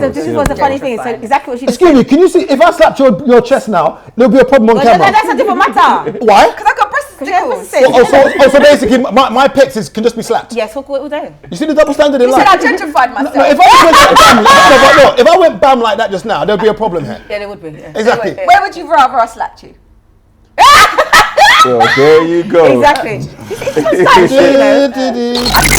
So this was the funny thing. So exactly what she just Excuse me, can you see, if I slapped your chest now, there'll be a problem on camera. No, that's a different matter. Why? Because I got breast stickles. So basically, my pecs can just be slapped. Yes, what we're doing. You see the double standard in You life? said I gentrified myself. No, if I went bam like that just now, there'd be a problem here. Yeah, there would be. Yeah. Exactly. Where would you rather I slapped you? So there you go. Exactly.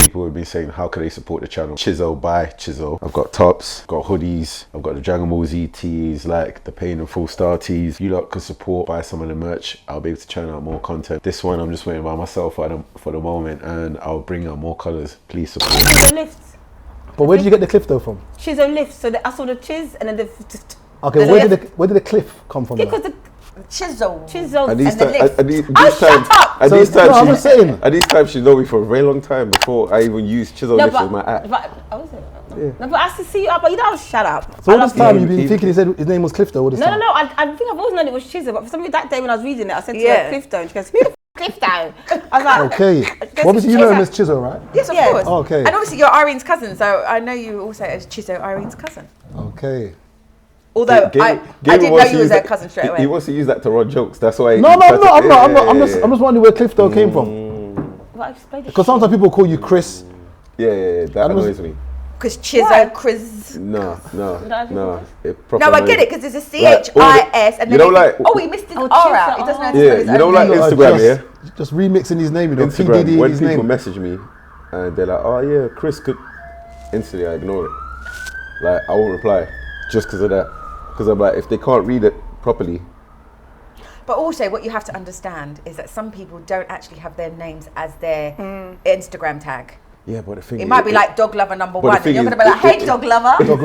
People would be saying, how can they support the channel? Chiso, buy Chiso. I've got tops, I've got hoodies, I've got the Dragon Ball Z tees, like the Pain and Full Star tees. You lot can support, buy some of the merch. I'll be able to churn out more content. This one I'm just waiting by myself for the moment, and I'll bring out more colours. Please support. ChisoLifts. But where did you get the cliff though from? ChisoLifts. So I saw the chiz and then the. Okay, where did the cliff come from? Yeah, because the Chisel. And these and the lift. these times she know me for a very long time before I even used ChisoLifts as my app. No, but I have to see you up, but you don't shut up. So all this time you've been thinking his name was Clifton all this time? No, I think I've always known it was Chiso, but for some reason that day when I was reading it, I said to her Clifton, and she goes, who the Clifton? I was like, okay. Well, obviously you know him as Chiso, right? Yes, of course. Oh, okay. And obviously you're Irene's cousin, so I know you also as Chiso, Irene's cousin. Okay. Although I didn't know you was her cousin straight away. He wants to use that to run jokes. That's why. No, I'm not. I'm just wondering where Clifton came from. Because sometimes people call you Chris. Yeah, that annoys me. Because Chiso, Chris. No. No, I get it because there's a CHIS and then we missed his R out. He doesn't know how to spell his own name. Instagram, just remixing his name, you know. Instagram. When people message me and they're like, "Oh yeah, Chris could," instantly I ignore it. Like I won't reply just because of that. Because I'm like, if they can't read it properly. But also, what you have to understand is that some people don't actually have their names as their Instagram tag. Yeah, but the thing it might be like Dog Lover #1, and you're gonna be like, "Hey, Dog Lover." No,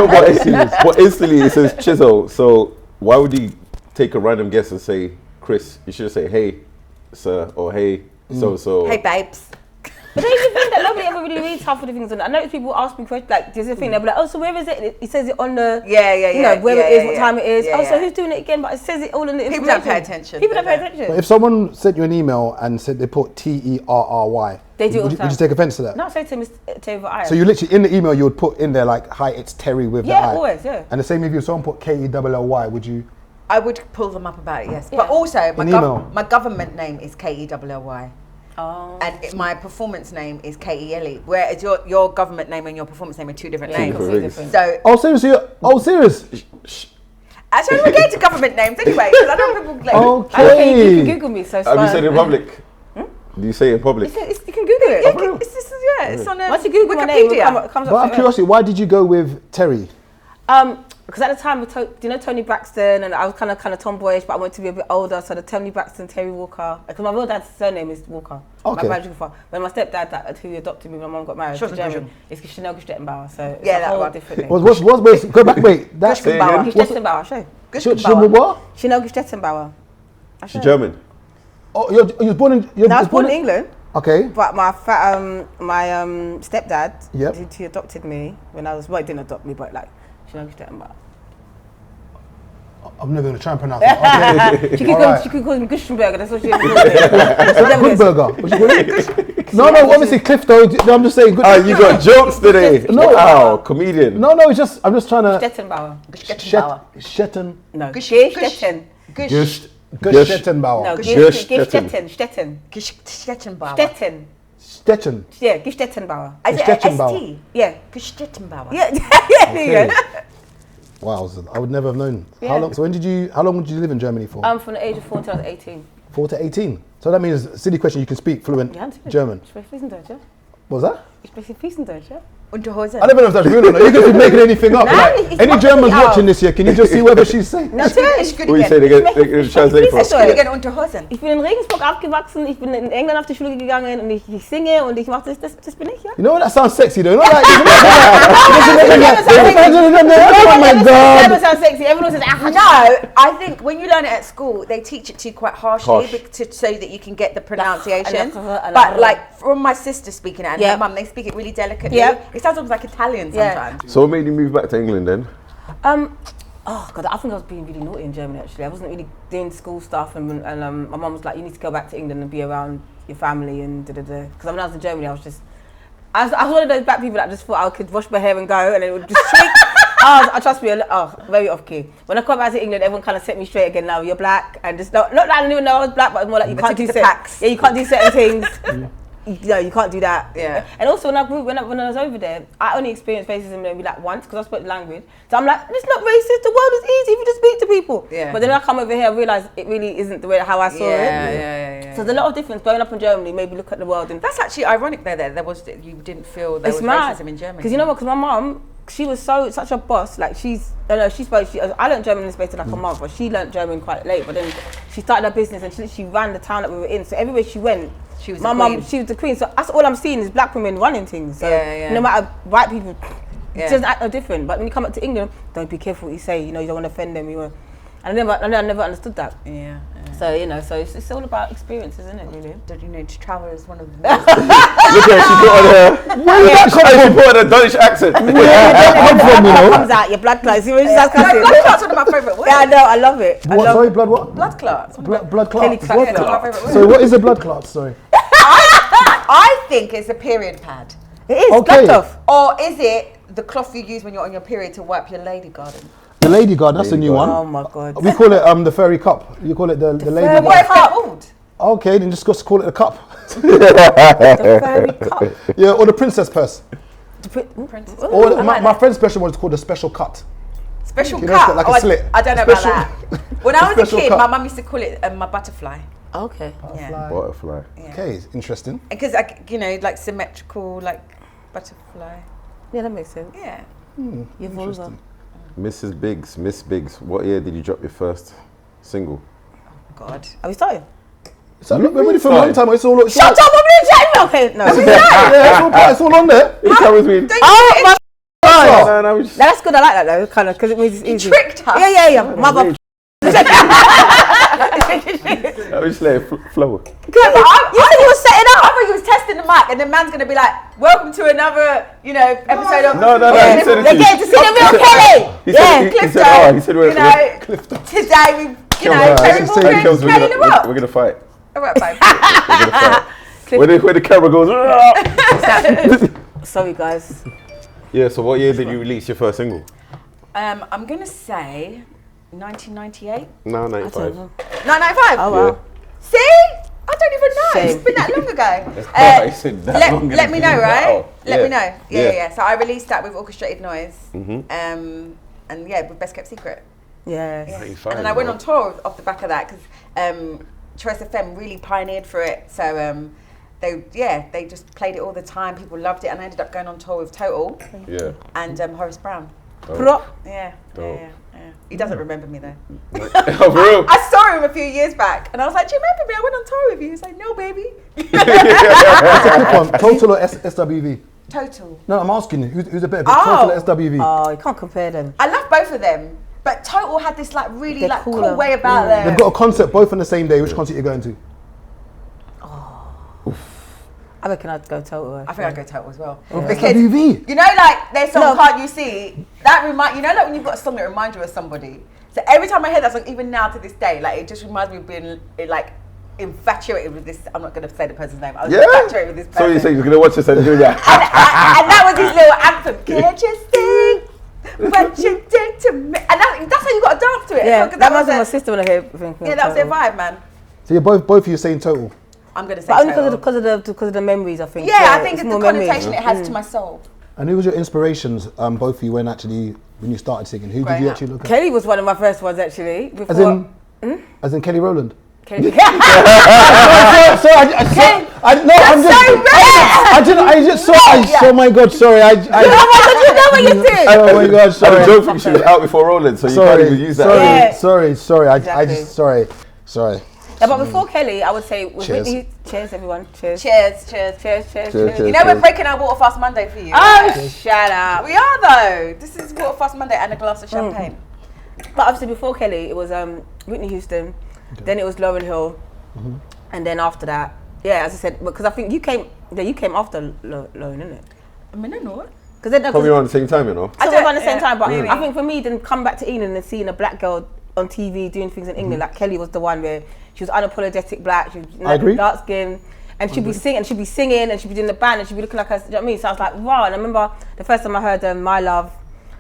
but instantly it says Chiso. So why would you take a random guess and say Chris? You should say, "Hey, sir," or "Hey, so." Hey, babes. But don't you think that nobody ever really reads half of the things on it? I know people ask me questions like, there's a thing, they'll be like, oh, so where is it? It says it on the, you know, where it is, what time it is. So who's doing it again? But it says it all in the information. People don't pay attention. But if someone sent you an email and said they put TERRY, they do it all the time. Would you take offence to that? No, say to Mr. Taylor. So you literally, in the email, you would put in there like, hi, it's Terry with the I. Yeah, always, yeah. And the same if someone put KELLY, would you? I would pull them up about it, yes. Yeah. But also, my government name is KELLY. Oh. And my performance name is KELE, whereas your government name and your performance name are two different names. So seriously? Serious? Actually, we're getting to government names anyway. Because I don't people like. Okay. You can Google me. So have you said it in public? Do you say it in public? You can Google it. It's on once you Google my name, it comes up. But out of curiosity, why did you go with Terry? Because at the time, do you know Tony Braxton? And I was kind of tomboyish, but I wanted to be a bit older. So the Tony Braxton, Terry Walker. Because my real dad's surname is Walker. Okay. My when my stepdad, who adopted me when my mom got married, German, it's Chanel Gestettenbauer. So it's a whole different name. Go back, wait. That's Gestettenbauer. Show. Chanel Gestettenbauer. She's German. Oh, you was born in. I was born in England. Okay. But my stepdad, he adopted me when I was. Well, he didn't adopt me, but like. I'm never going to try and pronounce it. Okay. She could call him Gustenberger, that's what she called it. No, obviously Cliff though, I'm just saying. You got jokes today. No. Wow, comedian. No, I'm just trying to. Gestettenbauer. Gestettenbauer. No, Gestettenbauer. Gestettenbauer. No, Gestettenbauer. Stetten. Yeah, Gestettenbauer. ST? Yeah. Gestettenbauer. Yeah. Wow, I would never have known. Yeah. How long did you live in Germany for? From the age of 4 until I was 18. 4 to 18. So that means, silly question, you can speak fluent German. Ich spreche fließend Deutsch, ja? What was that? Ich spreche fließend Deutsch, ja? Unterhose. I never know if that's real or not. You could be making anything up. Like, any Germans watching this here, can you just see whether she's saying? Natürlich. What you say? They translate for us. Ich würde gerne Unterhosen. Ich bin in Regensburg aufgewachsen, ich bin in England auf die Schule gegangen und ich singe und ich mache das bin ich, ja? You know what? That sounds sexy though. Not like, oh my God. It never sounds sexy. Everyone says, no, I think when you learn it at school, they teach it to you quite harshly so that you can get the pronunciation. But like from my sister speaking it and her mum, they speak it really delicately. It sounds almost like Italian sometimes. So what made you move back to England then? Oh God, I think I was being really naughty in Germany actually. I wasn't really doing school stuff and my mum was like, you need to go back to England and be around your family and da-da-da. Because when I was in Germany, I was just I was one of those black people that just thought I could wash my hair and go, and it would just shrink. Trust me, very off key. When I come back to England, everyone kind of set me straight again. Now you're black, and just not that I didn't even know I was black, but more like you can't do you can't do certain things. You can't do that. Yeah. And also when I was over there, I only experienced racism maybe like once because I spoke the language. So I'm like, it's not racist. The world is easy if you just speak to people. Yeah. But then I come over here, I realise it really isn't the way how I saw it. Yeah. So there's a lot of difference. Growing up in Germany, maybe look at the world and that's actually ironic. You didn't feel there was racism in Germany. Because you know what? Because my mum, she was such a boss. Like I learned German in the space of like a month, but she learned German quite late. But then she started her business and she ran the town that we were in. So everywhere she went, she was the queen. So that's all I'm seeing is black women running things. So no matter white people, it doesn't act no different. But when you come up to England, don't be careful what you say. You know, you don't want to offend them. I never understood that. Yeah. So so it's all about experiences, isn't it? Really. Don't you know to travel is one of the. Look at she put on her. She put on a Dutch accent. Comes out your blood clots. See what she's cussing. Blood clots are one of my favourite words. Yeah, I know. I love it. Sorry, blood what? Blood clots. Blood clots. Kelly clots. So what is a blood clot? Sorry. I think it's a period pad. It is blood cloth. Or is it the cloth you use when you're on your period to wipe your lady garden? The lady guard, that's a new one. Oh my God. We call it the fairy cup. You call it the lady guard. What if they're old? Okay, then just call it a cup. The fairy cup. Yeah, or the princess purse. Princess. Or my friend's special one is called the special cut. Special You cut? know, like a slit. I don't know about that. When I was a kid, cut. my mum used to call it my butterfly. Okay. Butterfly. Yeah. Okay, interesting. Because, like symmetrical, like butterfly. Yeah, that makes sense. Yeah. Your vulva. Miss Biggs, what year did you drop your first single? God. Are we starting? So look, we're ready for a long time. It's all. Shut up! I'm going to check. Okay, no. It's all on there. Oh my God! No, That's good. I like that though, kind of, because it means it's easy. You tricked her. Yeah. Mother. I was just letting flow. You said you were setting up. I thought he was testing the mic, and the man's gonna be like, "Welcome to another, episode of." No. He said it They're getting to see the real Kelly. He said Clifton. Today we, Kelly the Rock. We're gonna fight. All right, bye. We're gonna fight. Where the camera goes. Sorry, guys. Yeah. So what year did you release your first single? I'm gonna say 1998. No, 95. 1995. Oh wow. Yeah. See? I don't even know. Shame. It's been that long ago. Let me know, right? Wow. Let me know. Yeah. So I released that with Orchestrated Noise. And with Best Kept Secret. Yes. Yeah. 95, And then I went on tour off the back of that because Choice FM really pioneered for it. So they just played it all the time. People loved it, and I ended up going on tour with Total. Yeah. And Horace Brown. Yeah. He doesn't remember me though. Oh, for real? I saw him a few years back, and I was like, "Do you remember me? I went on tour with you." He was like, "No, baby." That's a quick one. Total or SWV? Total. No, I'm asking you. Who's a better? Total or SWV? Oh, you can't compare them. I love both of them, but Total had this like really They're like cooler. cool way about them. They've got a concert both on the same day. Which concert are you going to? I reckon I'd go Total. I think I'd go Total as well. Yeah. Because SWV. you know, like their song "Can't You See"? That like when you've got a song that reminds you of somebody. So every time I hear that song, even now to this day, like it just reminds me of being like infatuated with this. I'm not going to say the person's name. I was infatuated with this person. So you say you're going to watch this and do that? and that was his little anthem. Can't you see what you did to me? And that's how you got to dance to it. Yeah, So, that was my sister when I heard. Yeah, that was their vibe, man. So you're both of you saying Total. I'm going to say but only Total. because of the memories, I think. Yeah, I think it's the more connotation it has to my soul. And who was your inspirations? Both of you when you started singing. Who did you actually look at? Kelly was one of my first ones actually. Before, as in Kelly Rowland. Kelly. I'm just oh my God, sorry. You know what you did. Oh my God, sorry. I joke from she was out before Roland, so you can't even use that. Sorry. Exactly. Sorry. Yeah, but before Kelly, I would say with Whitney. Cheers, everyone. Cheers. Cheers. You know we're breaking our Water Fast Monday for you. Oh, shut up. We are though. This is Water Fast Monday and a glass of champagne. But obviously before Kelly, it was Whitney Houston, then it was Lauryn Hill, and then after that, as I said, because I think you came after Lauryn, isn't it? I mean, I know it. Probably around the same time, you know. I don't around the same time, but I think for me, then come back to England and seeing a black girl on TV doing things in England, like Kelly was the one where she was unapologetic black, she was dark skin, And she'd be singing, and she'd be doing the band, and she'd be looking like her, you know what I mean? So I was like, wow. And I remember the first time I heard My Love,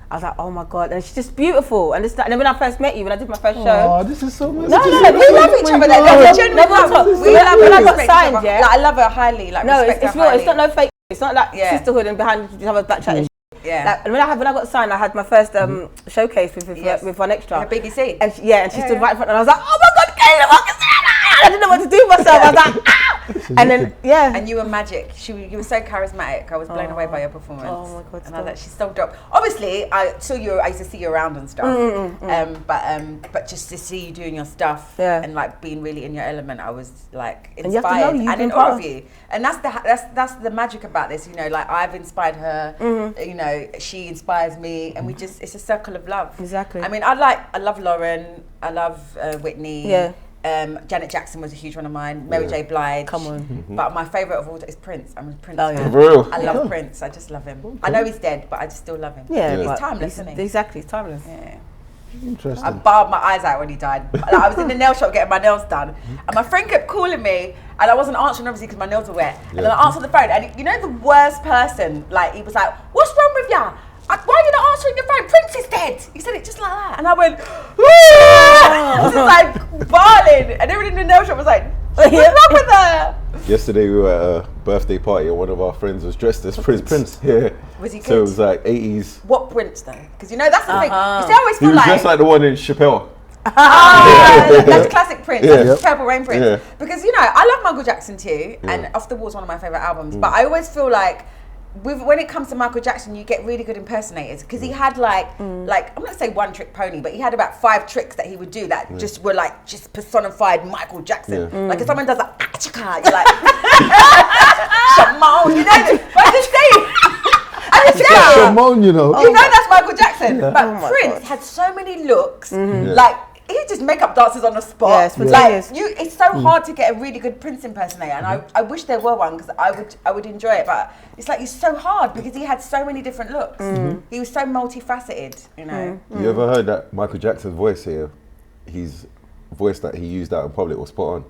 I was like, oh my God, and she's just beautiful. And then when I first met you, when I did my first show. Oh, this is so much. No, we love each other. There's a genuine love. When I got signed, yeah. Like, I love her highly. Like, no, it's real. It's not no fake. It's not like sisterhood and behind each other back chatting. Yeah. Like, and when I got signed, I had my first showcase with One Extra. The BBC. And she stood right in front, and I was like, oh my God, Kayla, I didn't know what to do with myself. I was like, ah! And then, And you were magic. You were so charismatic. I was blown away by your performance. Oh my God. And I was like, she's so dope. Obviously, I used to see you around and stuff. But just to see you doing your stuff and like being really in your element, I was like inspired and in awe of you. And that's the magic about this, you know, like I've inspired her, you know, she inspires me, and it's a circle of love. Exactly. I mean, I love Lauren, I love Whitney. Yeah. Janet Jackson was a huge one of mine. Mary J. Blige. Come on. But my favourite of all is Prince. I'm a Prince fan. For real? I love Prince. I just love him. Okay. I know he's dead, but I just still love him. Yeah. He's timeless, isn't he? Exactly, he's timeless. Yeah. Interesting. I bawled my eyes out when he died. Like, I was in the nail shop getting my nails done, and my friend kept calling me, and I wasn't answering obviously because my nails were wet. And then I answered the phone, and you know the worst person, like he was like, "What's wrong with ya? Why are you not answering your phone? Prince is dead." He said it just like that, and I went, I was just like bawling, and everyone in the nail shop was like, "What's wrong with her?" Yesterday we were at a birthday party, and one of our friends was dressed as Prince. Yeah. Was he good? So it was like 80s. What Prince though? Because you know that's the thing. You see, I always He feel was dressed like the one in Chappelle. That's classic Prince, Purple Rain Prince. Yeah. Because you know, I love Michael Jackson too, and Off the Wall is one of my favourite albums. But I always feel like when it comes to Michael Jackson, you get really good impersonators because he had like I'm not gonna say one trick pony, but he had about 5 tricks that he would do that just were like just personified Michael Jackson. Like if someone does like achaka, you're like Shimon, you know. But I'm just saying, Shimon, you know. You know that's Michael Jackson. But Prince had so many looks, like. He just make up dances on the spot. It's so hard to get a really good Prince impersonator, and I wish there were one because I would enjoy it. But it's like it's so hard because he had so many different looks. He was so multifaceted, you know. You ever heard that Michael Jackson's voice here? His voice that he used out in public was spot on.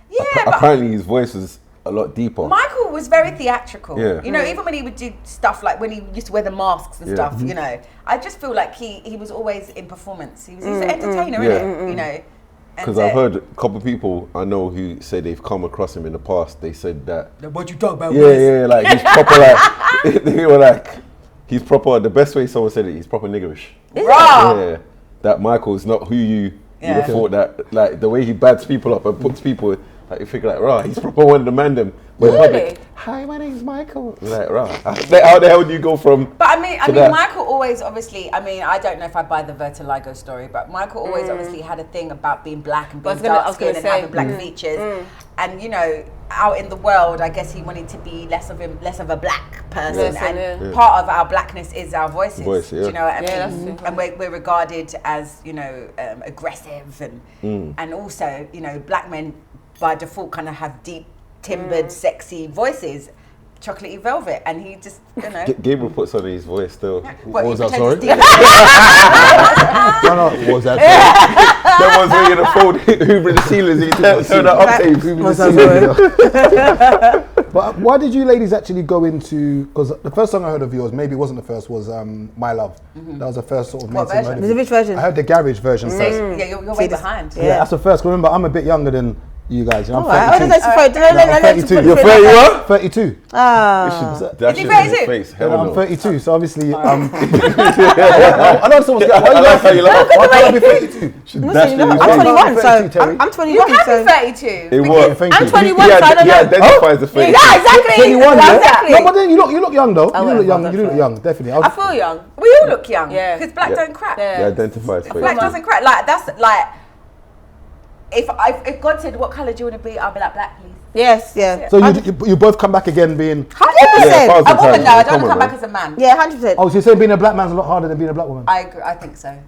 Yeah, apparently his voice was a lot deeper. Michael was very theatrical. Yeah. You know, even when he would do stuff like when he used to wear the masks and stuff, you know, I just feel like he was always in performance. He was an entertainer, innit? You know. Because I've heard a couple of people I know who say they've come across him in the past. They said that. What you talk about? Yeah, like he's proper like, they were like, he's proper, the best way someone said it, he's proper niggerish. Yeah. That Michael's not who you'd have thought that, like the way he bads people up and puts people, like you figure like, rah, he's proper one of the man them. Really? Hi, my name's Michael. Like, rah, how the hell do you go from? But I mean, Michael always obviously. I mean, I don't know if I buy the Vertigo story, but Michael always obviously had a thing about being black and being dark skinned and having black features. And you know, out in the world, I guess he wanted to be less of a black person. And part of our blackness is our voices. Do you know what I mean? And we're regarded as, you know, aggressive and also, you know, black men by default kind of have deep timbered sexy voices. Chocolatey velvet, and he just, you know. Gabriel puts on his voice still. What was that, sorry? What was that? That was where you're fold hoovering the ceilings and you turn that octave, hoovering the ceilings. But why did you ladies actually go into, because the first song I heard of yours, maybe it wasn't the first, was My Love. That was the first sort of What version? Which version? I heard the garage version first. Yeah, you're way behind. Yeah, that's the first. Remember, I'm a bit younger than you guys. You know, I'm 32. You're 30 what? 32. That Is he 32? Face. Hell I'm no. 32, so obviously, I know someone's got, why you laughing? Why can't I be 32? I'm 21, so I'm 21. You can be 32. It was. I'm 21, so I don't He know. identifies the face. Yeah, exactly. 21, yeah? Exactly. No, but then you look young though. Oh, You look well, young. You look young, definitely. I feel young. We all look young. Yeah. Because black don't crack. He identifies face. Black doesn't crack. Like, that's like, if God said, what colour do you want to be? I'll be like, black, please. Yes, yeah. So you both come back again being... 100%. A woman, no, I don't want to come back as a man. Yeah, 100%. Oh, so you're saying being a black man's a lot harder than being a black woman? I agree. I think so.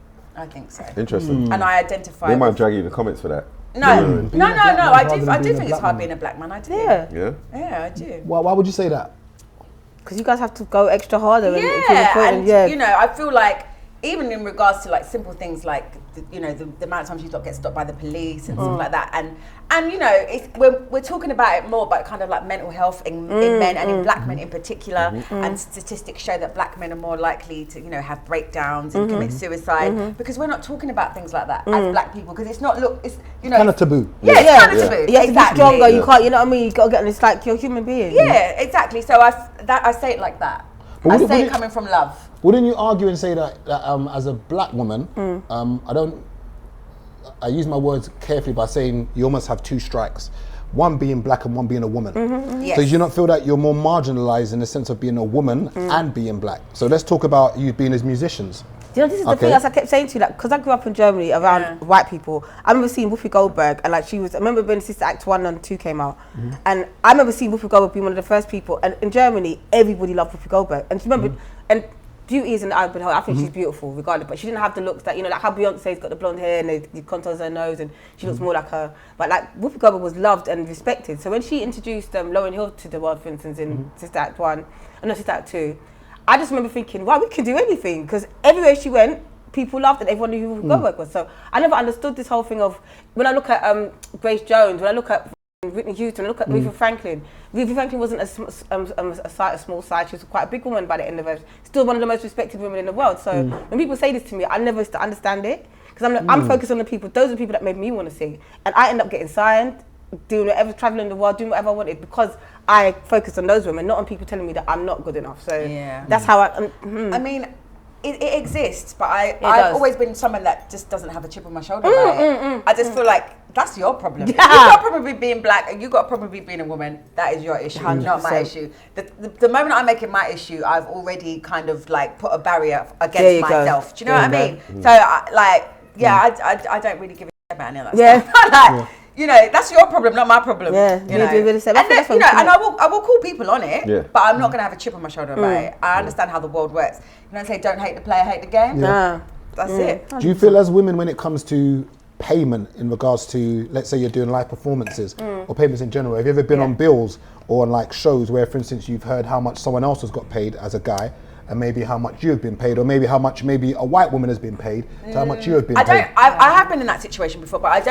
Interesting. And I identify... They might drag you in the comments for that. No. I do think it's hard being a black man. I do. Yeah? Yeah, I do. Why would you say that? Because you guys have to go extra harder. And you know, I feel like even in regards to like simple things like the amount of times you get stopped by the police and stuff like that, and you know, we're talking about it more, but kind of like mental health in men and in black men in particular, and statistics show that black men are more likely to, you know, have breakdowns and commit suicide, because we're not talking about things like that as black people, because it's you know, kind of taboo. Yeah, it's kind of taboo. You have to be stronger. You can't, you know what I mean? You got to get on. It's like you're a human being. Yeah, exactly. So I say it like that. I say it coming from love. Wouldn't you argue and say that as a black woman, I use my words carefully by saying you almost have two strikes, one being black and one being a woman. Yes. So do you not feel that you're more marginalized in the sense of being a woman and being black? So let's talk about you being as musicians. Do you know, this is the thing, as I kept saying to you, like, because I grew up in Germany around white people. I remember seeing Whoopi Goldberg, and like I remember when Sister Act 1 and 2 came out, and I remember seeing Whoopi Goldberg being one of the first people, and in Germany, everybody loved Whoopi Goldberg. And remember, and beauty is an eye of behold. I think she's beautiful regardless, but she didn't have the looks that, you know, like how Beyonce's got the blonde hair and the contours of her nose, and she looks more like her. But like Whoopi Goldberg was loved and respected. So when she introduced Lauryn Hill to the world, for instance, in Sister Act 1, and no, Sister Act 2, I just remember thinking, wow, we can do anything, because everywhere she went, people loved it. Everyone knew who Whoopi Goldberg was. So I never understood this whole thing of, when I look at Grace Jones, when I look at Whitney Houston, when I look at Aretha Franklin. Aretha Franklin wasn't a small size. She was quite a big woman by the end of her. Still one of the most respected women in the world. So when people say this to me, I never understand it, because I'm focused on the people. Those are the people that made me want to sing, and I end up getting signed, doing whatever, traveling the world, doing whatever I wanted, because I focused on those women, not on people telling me that I'm not good enough. So that's how I mean. It exists, but I've always been someone that just doesn't have a chip on my shoulder about it. I just feel like that's your problem. You've got a problem with being black, and you've got a problem with being a woman. That is your issue, 100%. Not my issue. The moment I make it my issue, I've already kind of like put a barrier against myself. Do you know what I mean? So I don't really give a shit about any of that stuff. You know, that's your problem, not my problem. Yeah, you know. And I will call people on it, but I'm not going to have a chip on my shoulder about it. I understand how the world works. You know, say don't hate the player, hate the game. That's it. Do you feel as women, when it comes to payment in regards to, let's say you're doing live performances or payments in general, have you ever been on bills or on like shows where, for instance, you've heard how much someone else has got paid as a guy, and maybe how much you have been paid, or maybe how much maybe a white woman has been paid to how much you have been paid? I have been in that situation before, but I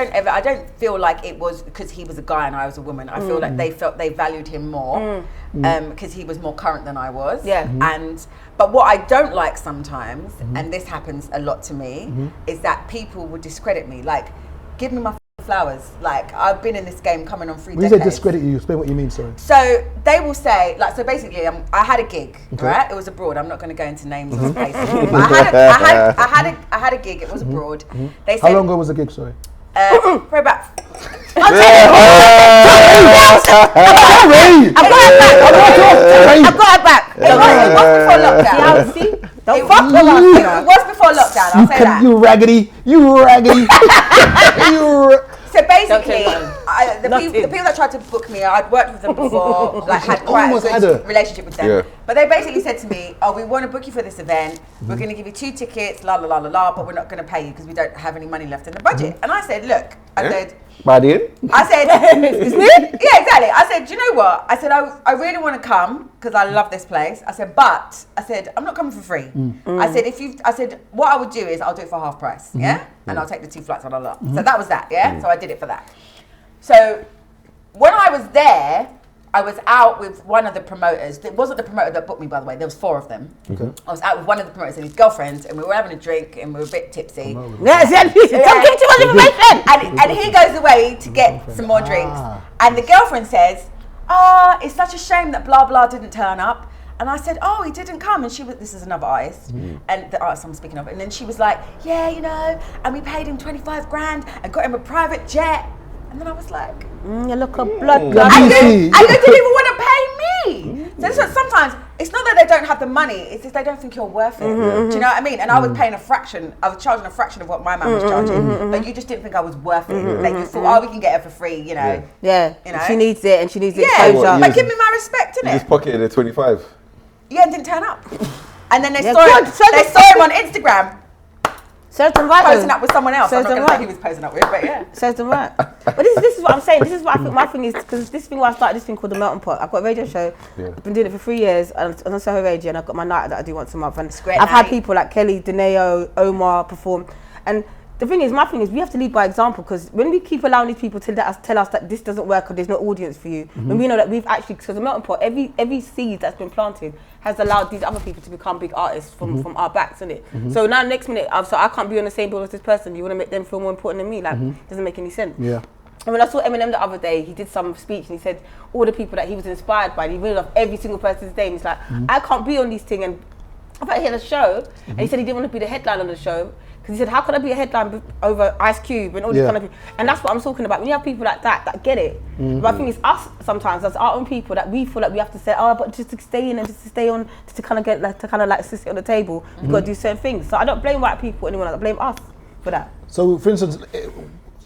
don't feel like it was because he was a guy and I was a woman. I feel like they valued him more because he was more current than I was. But what I don't like sometimes, and this happens a lot to me, is that people would discredit me. Like, give me my flowers. Like, I've been in this game coming on 3 decades. When you say discredit you, explain what you mean, sorry. So they will say, like, so basically, I had a gig, right? It was abroad. I'm not going to go into names of places. But I had a gig. It was abroad. They said, how long ago was the gig? Sorry. For about. I've got her back. It was before lockdown. See? It was before lockdown. I'll say that. You raggedy. So basically, the people that tried to book me, I'd worked with them before, like had quite a good relationship with them. Yeah. But they basically said to me, "Oh, we want to book you for this event. We're going to give you 2 tickets, la la la la la, but we're not going to pay you because we don't have any money left in the budget." And I said, "Look," I said, "Excuse me?" Yeah, exactly. I said, "Do you know what?" I said, "I really want to come because I love this place." I said, "But," I said, "I'm not coming for free." I said, "What I would do is I'll do it for half price, yeah, and I'll take the 2 flights on a lot." So that was that, yeah. So I did it for that. So when I was there, I was out with one of the promoters. It wasn't the promoter that booked me, by the way. There was 4 of them. Okay. I was out with one of the promoters and his girlfriend, and we were having a drink, and we were a bit tipsy. Don't give too much information. And he goes away to get some more drinks, and the girlfriend says, "It's such a shame that blah blah didn't turn up." And I said, "Oh, he didn't come." And she was, this is another artist, and the artist I'm speaking of. And then she was like, "Yeah, you know, and we paid him 25 grand and got him a private jet." And then I was like, "You look a blood." And they didn't even want to pay me. So sometimes it's not that they don't have the money; it's just they don't think you're worth it. Do you know what I mean? And I was paying a fraction. I was charging a fraction of what my man was charging, but you just didn't think I was worth it. Like you thought, "Oh, we can get her for free," you know? Yeah. You know? She needs it, and she needs the exposure. But give me my respect, innit? You just pocketed the 25. Yeah, and didn't turn up. And then they saw him on Instagram. Serves them right. Posing up with someone else. Serves I'm not them going to say right. he was posing up with, but yeah. Serves them right. But this is what I'm saying. This is what I think my thing is, because this thing where I started this thing called the Melting Pot. I've got a radio show. Yeah. I've been doing it for 3 years on Soho Radio, and I've got my night that I do once a month. And I've had people like Kelly, Deneo, Omar perform. And the thing is, my thing is, we have to lead by example, because when we keep allowing these people to tell us that this doesn't work or there's no audience for you, when we know that we've actually, because the Melting Pot, every seed that's been planted has allowed these other people to become big artists from our backs, isn't it? So now next minute, so I can't be on the same board as this person. You want to make them feel more important than me? Like, doesn't make any sense. Yeah. And when I saw Eminem the other day, he did some speech and he said all the people that he was inspired by, and he reeled off every single person's name. He's like, I can't be on these things. And I thought he had a show, and he said he didn't want to be the headline on the show. Because he said, how could I be a headline over Ice Cube and all these kind of people? And that's what I'm talking about. When you have people like that get it. But I think it's us sometimes, as our own people, that we feel like we have to say, but just to stay in and just to stay on, just to kind of get, like sit on the table, we've got to do certain things. So I don't blame white people or anyone else, I blame us for that. So, for instance,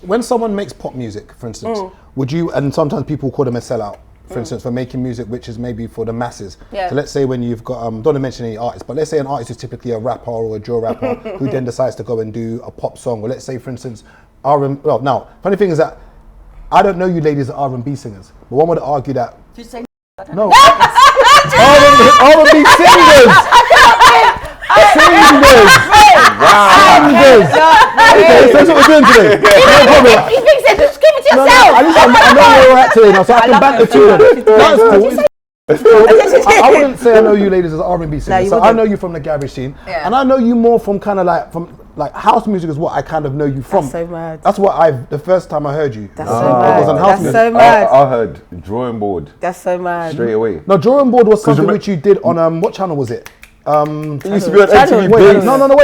when someone makes pop music, for instance, would you, and sometimes people call them a sellout, for instance, for making music which is maybe for the masses. Yeah. So let's say when you've got, don't want to mention any artists, but let's say an artist is typically a rapper or a drill rapper who then decides to go and do a pop song. Or let's say, for instance, now, funny thing is that I don't know you ladies are R&B singers, but one would argue that... Did you say no. R&B singers! Singers! Singers! Okay, so that's what we're doing today. No problem. He thinks it, just keep it to yourself. I know where we're at today now, so I can back the two of them. That's cool. I wouldn't say I know you ladies as R&B singers. So I know you from the garage scene, and I know you more from kind of like house music is what I kind of know you from. That's so mad. That's what the first time I heard you. That's so mad. Was on house music. So mad. I heard Drawing Board. That's so mad. Straight away. No, Drawing Board was something which you did on what channel was it? It used to be on MTV.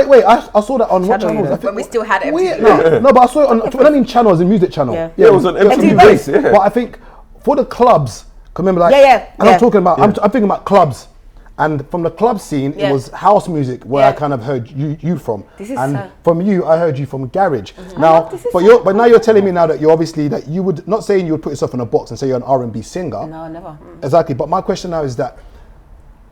Wait. I saw that on what channel was it? When we still had MTV. No, but I saw it on, when I mean channel, as a music channel. Yeah, it was on MTV Base, yeah. But I think for the clubs, remember like, I'm talking about, I'm thinking about clubs. And from the club scene, it was house music where I kind of heard you from. And from you, I heard you from garage. Now, but now you're telling me now that you're obviously, that you would, not saying you would put yourself in a box and say you're an R&B singer. No, never. Exactly, but my question now is that,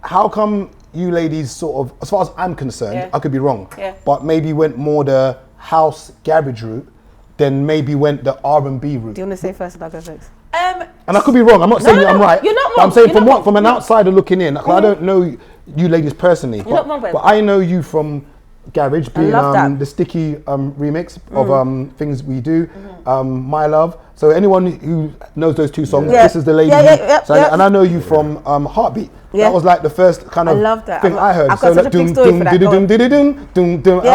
how come you ladies sort of, as far as I'm concerned, I could be wrong, but maybe went more the house garage route than maybe went the R&B route? Do you want to say first and I'll go next? And I could be wrong. I'm not saying I'm right. You're not wrong. But I'm saying from an outsider looking in, I don't know you ladies personally, but I know you from garage, being the Sticky remix of Things We Do, My Love. So anyone who knows those two songs, this is the lady. And I know you from Heartbeat. That was like the first kind of thing I heard. I've got such a big story for that. I was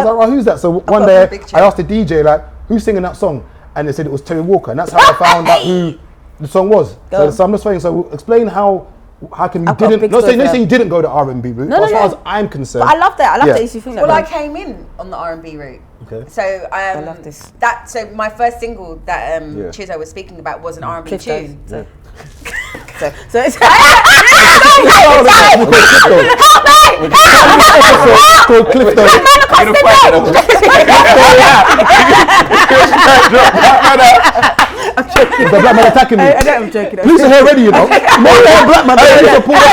like, well, who's that? So one day I asked the DJ, like, who's singing that song? And they said it was Terry Walker, and that's how I found out who the song was. So I'm just saying, so explain how come you didn't, not saying you didn't go the R&B route, but as far as I'm concerned. But I love that, I love that you think that. Well, I came in on the R&B route. Okay. So I love this. So my first single that Chiso was speaking about was an R&B tune. So it's called Clifton. I'm joking. The black man attacking me. I'm joking. Police are here ready, you know. More than black man, they need to pull up.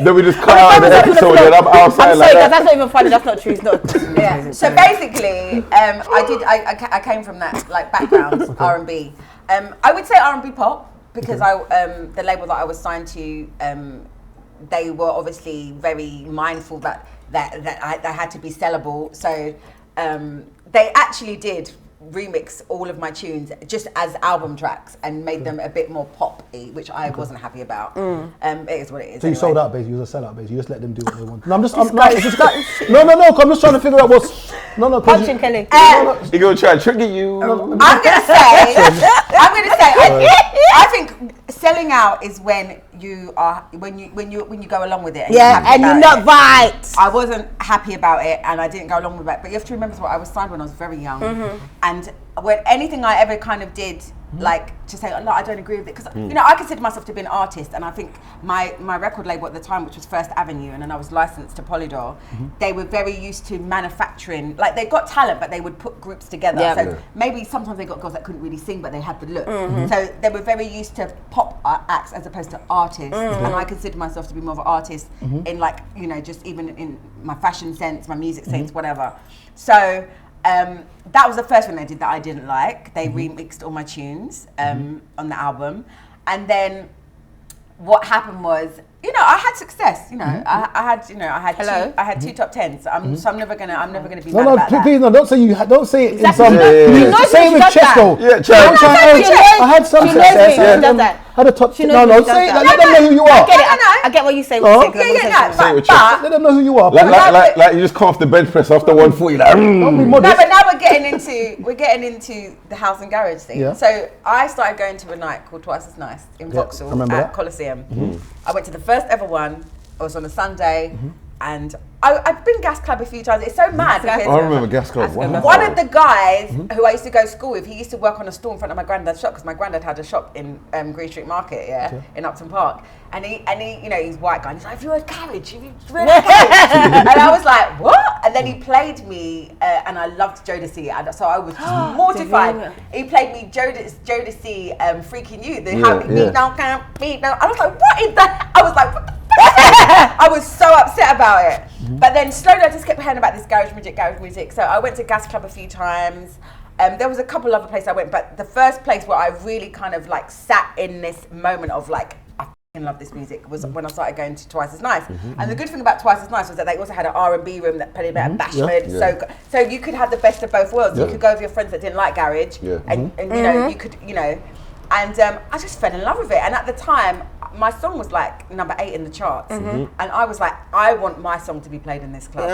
Then we just cut out the episode and I'm outside. I'm sorry, guys, that's not even funny. That's not true. It's not. Yeah. So basically, I came from that like background, R&B. I would say R&B pop because the label that I was signed to, they were obviously very mindful that I had to be sellable. So they actually did remix all of my tunes just as album tracks and made them a bit more pop-y, which I wasn't happy about. It is what it is. So you sold out, basically. You was a sellout, basically. You just let them do what they want. No, I'm just trying to figure out what's. Punching Kelly. You're gonna try to trigger you. I'm gonna say. I think selling out is when you go along with it. And you're not right. I wasn't happy about it, and I didn't go along with it. But you have to remember what I was signed when I was very young, and when anything I ever kind of did like to say, oh, no, I don't agree with it, because you know, I consider myself to be an artist, and I think my record label at the time, which was First Avenue, and then I was licensed to Polydor, they were very used to manufacturing, like they got talent, but they would put groups together. So maybe sometimes they got girls that couldn't really sing, but they had the look. So they were very used to pop acts as opposed to artists, and I consider myself to be more of an artist in, like, you know, just even in my fashion sense, my music sense, whatever. So that was the first one they did that I didn't like. They remixed all my tunes on the album, and then what happened was, you know, I had success. You know, I had two top tens. So I'm never gonna be mad about that. Please, no, don't say don't say it in some. You know say it with chest though. Yeah, I had some success. Had a top. No, say it. Let them know who you are. I get what you say. But let them know who you are. Like you just come off the bench press after 140. Like, don't be modest. No, but now we're getting into the house and garage thing. Yeah. So I started going to a night called Twice as Nice in Vauxhall at Coliseum. I went to the first ever one. It was on a Sunday, and I've been Gas Club a few times. It's so mad. I remember Gas Club. Wow. One of the guys who I used to go to school with, he used to work on a stall in front of my granddad's shop, because my granddad had a shop in Green Street Market, in Upton Park. And he, you know, he's a white guy. And he's like, "Have you heard Garage? Have you heard Garage?" And I was like, "What?" And then he played me, and I loved Jodeci, and so I was just mortified. He played me Jodeci, "Freaking You." The how me now can't beat now. I was like, "What is that?" I was like, "What the fuck?" I was so upset about it. But then slowly I just kept hearing about this garage music. So I went to Gas Club a few times. There was a couple other places I went, but the first place where I really kind of like sat in this moment of like, I fucking love this music, was when I started going to Twice as Nice. And the good thing about Twice as Nice was that they also had an R&B room that played a bit of bashment. So you could have the best of both worlds. You could go with your friends that didn't like garage, and you know, you could, you know, and I just fell in love with it. And at the time, my song was like number 8 in the charts, and I was like, I want my song to be played in this club.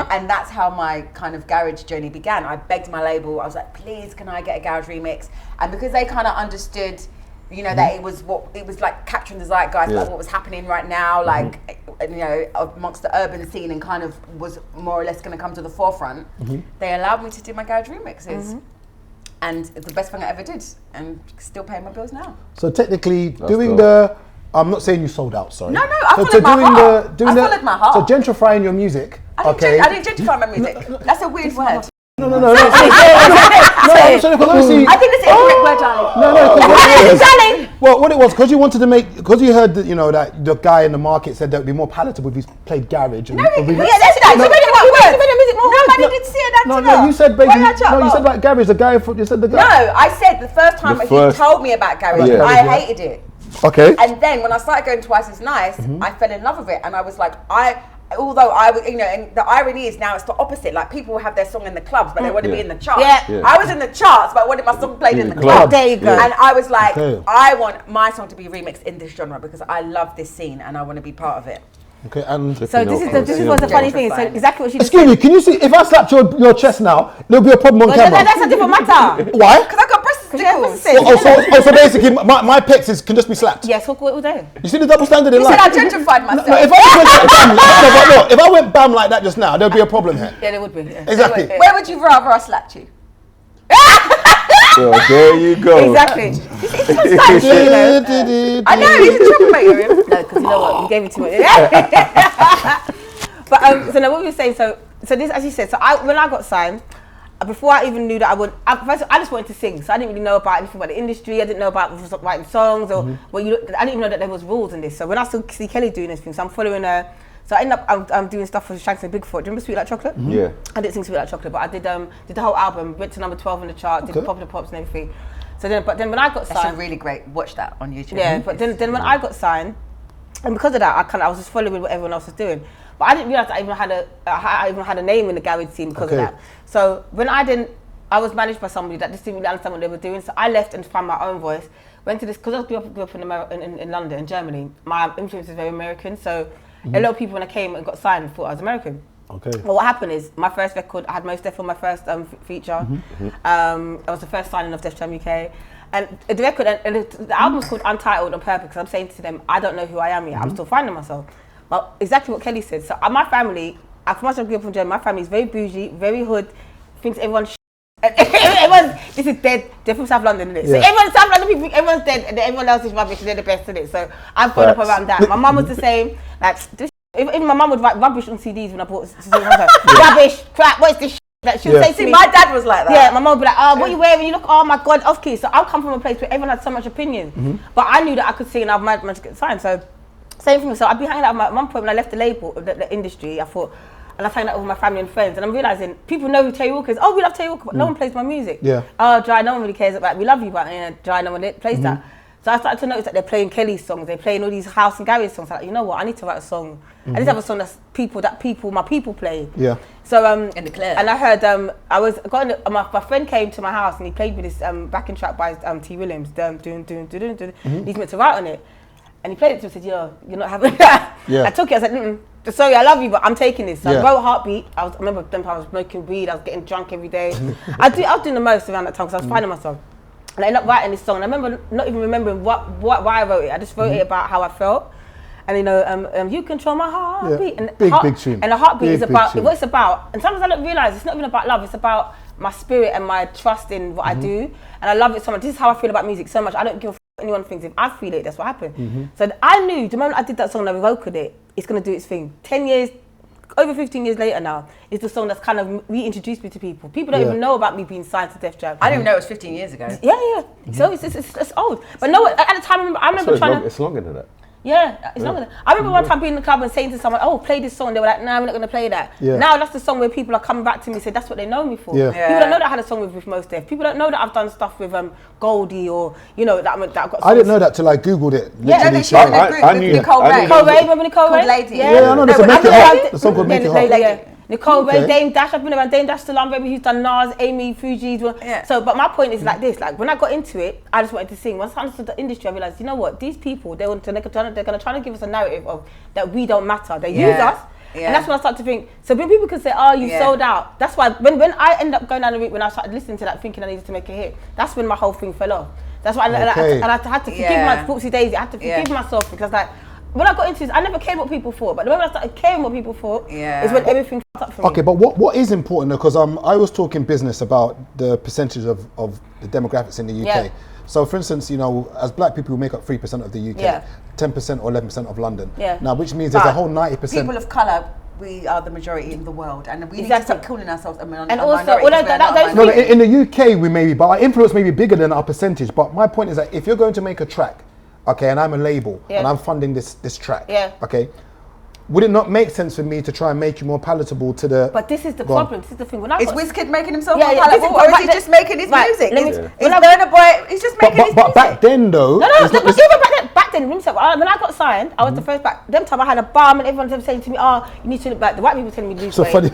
And that's how my kind of garage journey began. I begged my label, I was like, please, can I get a garage remix? And because they kind of understood, you know, that it was like capturing the zeitgeist, like what was happening right now, like, you know, amongst the urban scene, and kind of was more or less going to come to the forefront, they allowed me to do my garage remixes. And it's the best thing I ever did, and still paying my bills now. So technically, doing the, I'm not saying you sold out, sorry. No, I followed my heart. I followed my heart. So gentrifying your music. I didn't gentrify my music. That's a weird word. No. I think it's an incorrect word, darling. No. Well, what it was, because you wanted to make, because you heard that, you know, that the guy in the market said that would be more palatable if he played garage. And that's that. So many words. Nobody did say that. No, you said basically. No, you said about garage. The guy. You said the guy. No, I said the first time he told me about garage, I hated it. Okay. And then when I started going Twice as Nice, I fell in love with it, and I was like, although I was, you know, and the irony is now it's the opposite. Like, people have their song in the clubs, but they want to be in the charts. I was in the charts, but I wanted my song played in the club. There you go. And I was like, I want my song to be remixed in this genre, because I love this scene and I want to be part of it. Okay, and so this is what's the funny thing. So exactly what she just said. Excuse me, can you see, if I slapped your chest now, there'll be a problem on camera. That's a different matter. Why? Because I got breast tickles. So basically, my pecs can just be slapped. Yes, what all day. You see the double standard in life? You said I gentrified myself. No, if I went bam like that just now, there'd be a problem here. Yeah, there would be. Exactly. Where would you rather I slapped you? Well, there you go. Exactly. I know, he's a troublemaker. No, because you know what, you gave me too much. But so now what we were saying, so this, as you said, so when I got signed, before I even knew that I would, first I just wanted to sing, so I didn't really know about anything about the industry. I didn't know about writing songs or I didn't even know that there was rules in this. So when I saw see Kelly doing this thing, so I'm following her. So I ended up I'm doing stuff for Shanks and Bigfoot. Do you remember Sweet Like Chocolate? Yeah. I didn't sing Sweet Like Chocolate, but I did the whole album, went to number 12 in the chart, did Pop the Pops and everything. So then when I got signed, that's a really great. Watch that on YouTube. Yeah, but then when I got signed, and because of that, I was just following what everyone else was doing. But I didn't realize I even had a name in the garage scene because of that. So when I was managed by somebody that just didn't really understand what they were doing. So I left and found my own voice. Went to this, because I grew up in London, in Germany. My influence is very American. So a lot of people, when I came and got signed, thought I was American. Okay. Well, what happened is, my first record, I had Mos Def on my first feature. I was the first signing of Def Jam UK. And the record, and the album was called Untitled on purpose, because I'm saying to them, I don't know who I am yet. I'm still finding myself. But exactly what Kelly said. So my family, as much as I grew up in Germany, my family is very bougie, very hood, thinks everyone's this is dead. They're from South London, isn't it? Yeah. So everyone South London people, everyone's dead, and everyone else is rubbish, and they're the best in it. So I've grown up around that. My mum was the same. Like, even my mum would write rubbish on CDs when I bought rubbish, crap. What is this? Like she would say to me, my dad was like that. Yeah, my mum would be like, oh, what are you wearing? You look, oh my God, off key. So I come from a place where everyone had so much opinion, but I knew that I could sing and I managed to get signed. So same thing. So I'd be hanging out at one point when I left the label, the industry. I thought, and I was hanging out with my family and friends, and I'm realizing people know who Terry Walker is. Oh, we love Terry Walker, but no one plays my music. Yeah. Oh, Dry, no one really cares about. We love you, but Dry, no one plays that. So I started to notice that they're playing Kelly's songs, they're playing all these house and garage songs. I'm like, you know what? I need to write a song. I need to have a song that's my people play. Yeah. So in the club. And I heard my friend came to my house and he played with this backing track by T. Williams. He's meant to write on it, and he played it to me and said, you're not having that. Yeah. I took it. I said, sorry, I love you, but I'm taking this. So Yeah. I wrote Heartbeat. I remember them I was smoking weed. I was getting drunk every day. I was doing the most around that time because I was finding myself. And I ended up writing this song. And I remember not even remembering why I wrote it. I just wrote it about how I felt. And you control my heartbeat. Yeah. And Big tune. And the heartbeat is about tune. what it's about. And sometimes I don't realize it's not even about love. It's about my spirit and my trust in what I do. And I love it so much. This is how I feel about music so much. I don't give a f anyone thinks. If I feel it, that's what happened. So I knew the moment I did that song and I recorded it, it's going to do its thing. 10 years, over 15 years later now, it's the song that's kind of reintroduced me to people. People don't even know about me being signed to Def Jam. I didn't even know it was 15 years ago. Yeah. So it's old. But no, at the time, I remember trying to... It's longer than that. Yeah, it's longer than that. I remember one time being in the club and saying to someone, oh, play this song. They were like, nah, we're not going to play that. Yeah. Now that's the song where people are coming back to me and say, that's what they know me for. Yeah. People don't know that I had a song with Most Def. People don't know that I've done stuff with Goldie or, that I've got songs. I didn't know that till I Googled it. Yeah, literally. She's in a group I with knew- Nicole I Ray. knew- Nicole Ray, remember Nicole Ray? Called Lady. Yeah, I know. There's a Make It Hot. The song called Make It Hot. Yeah. Nicole Ray, Okay. Dame Dash, I've been around Dame Dash, Salam Baby, who's done Nas, Amy, Fuji's. Yeah. So, but my point is like this, like when I got into it, I just wanted to sing. Once I understood the industry, I realized, you know what, these people, they're going to try to give us a narrative of that we don't matter. They use us. Yeah. And that's when I start to think, so when people can say, oh, you sold out, that's why, when I end up going down the route, when I started listening to that, thinking I needed to make a hit, that's when my whole thing fell off. That's why I had to forgive my Whoopsie Daisy, I had to forgive myself because like, when I got into this, I never cared what people thought, but the moment I started caring what people thought is when everything fucked up for me. Okay, but what is important though, because I was talking business about the percentage of the demographics in the UK. Yeah. So for instance, as black people, we make up 3% of the UK, 10% or 11% of London. Yeah. Now, which means there's a whole 90%. People of colour, we are the majority in the world, and we need to stop calling ourselves a minority. And also, no, in the UK we may be, but our influence may be bigger than our percentage. But my point is that if you're going to make a track, okay, and I'm a label and I'm funding this track, okay, would it not make sense for me to try and make you more palatable to the... But this is the problem, this is the thing. Is Wizkid making himself more palatable, or is he just making his music? Is Burna Boy, he's just making his music. But back then though... Back then, when I got signed, I was the first them time I had a bum and everyone was saying to me, oh, you need to look back. The white people telling me to lose weight. Funny,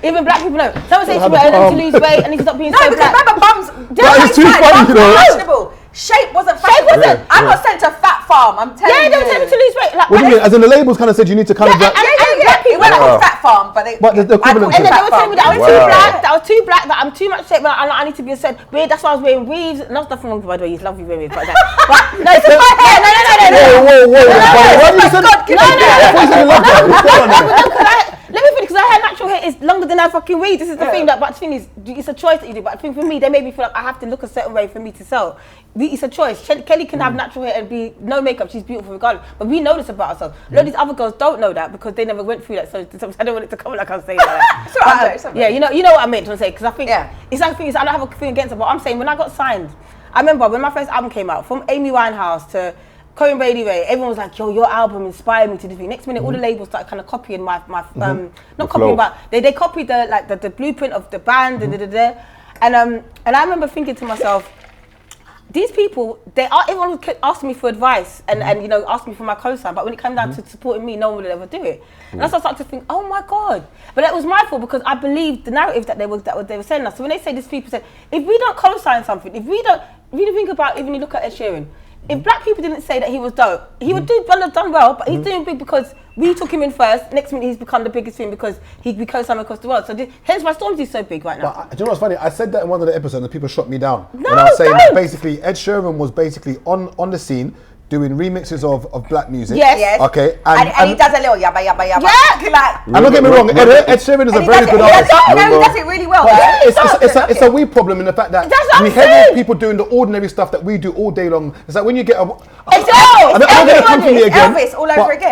even black people know. Someone saying to me, I need to lose weight, I need to stop being so black. No, because remember bums, that is too funny, you know. fashionable. Shape wasn't fashionable. I got sent to Fat Farm, I'm telling you. Yeah, they were telling me to lose weight. Like, what do you mean? As in the labels kind of said you need to kind of... It went called Fat Farm, but the equivalent and then they were telling me that I was too black, that I was too black, that I'm too much shape, but I need to be a certain way. That's why I was wearing weaves. Not nothing wrong, by the way, you love you wearing weaves, but no, it's just my hair. No. Why do you say Let me finish, because I had natural hair is longer than I fucking weave. This is the thing, but the thing is, it's a choice that you do. But I think for me, they made me feel like I have to look a certain way for me to sell. It's a choice. Kelly can have natural hair and be no makeup. She's beautiful regardless. But we know this about ourselves. A lot of these other girls don't know that because they never went through that. So I don't want it to come like I'm saying that. Yeah, you know what I meant to say. Because I think it's like things. I don't have a thing against it. But I'm saying when I got signed, I remember when my first album came out, from Amy Winehouse to Cohen Brady Ray, everyone was like, yo, your album inspired me to do things. Next minute, all the labels started kind of copying my not copying, but they copied the blueprint of the band, and I remember thinking to myself, these people, everyone would ask me for advice and ask me for my cosign, but when it came down to supporting me, no one would ever do it. And that's when I started to think, oh my God. But that was my fault because I believed the narrative that they were saying us. So when they say this 3%, if we don't cosign something, if we don't really think about, even you look at Ed Sheeran, if black people didn't say that he was dope, he would have done well, but he's doing big because we took him in first. Next minute, he's become the biggest thing because he became something across the world. So hence why Stormzy's so big right now. But do you know what's funny? I said that in one of the episodes and people shot me down. When I was saying that basically Ed Sheeran was basically on the scene doing remixes of black music. Yes. Okay. And he does a little yabba yabba yabba. Yeah. Like, and don't get me wrong, Ed Sheeran is a very good artist. He does it really well. It's a wee problem in the fact that we hear people doing the ordinary stuff that we do all day long. It's like when you get a... It's I'm gonna come for me again. Elvis all over again.